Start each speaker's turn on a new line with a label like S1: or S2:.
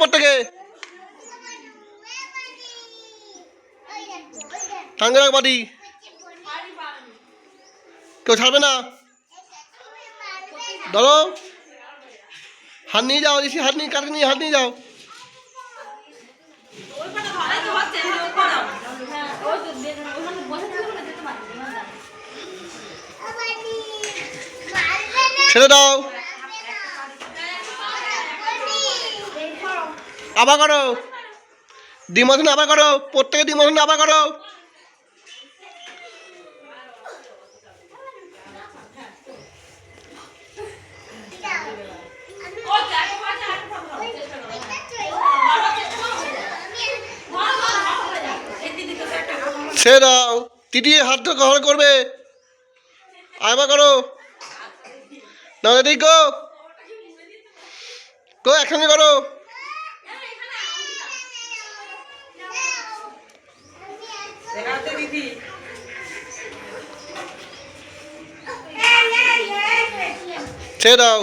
S1: প্রত্যেকে টাঙ্গে রাখ বাড়ি কেউ ছাড়বে না ধরো হাত নিয়ে যাও ঋষি হাত নিয়ে কাটে নিয়ে হাত নিয়ে যাও ছেড়ে দাও আবার করো ডিমোশন আবার করো প্রত্যেকে ডিমোশন আবার করো ছেড়ে দাও টিটি হাত তো গ্রহণ করবে আবার করো না ঠিক গো গো একসঙ্গে করো ছেড়ে দাও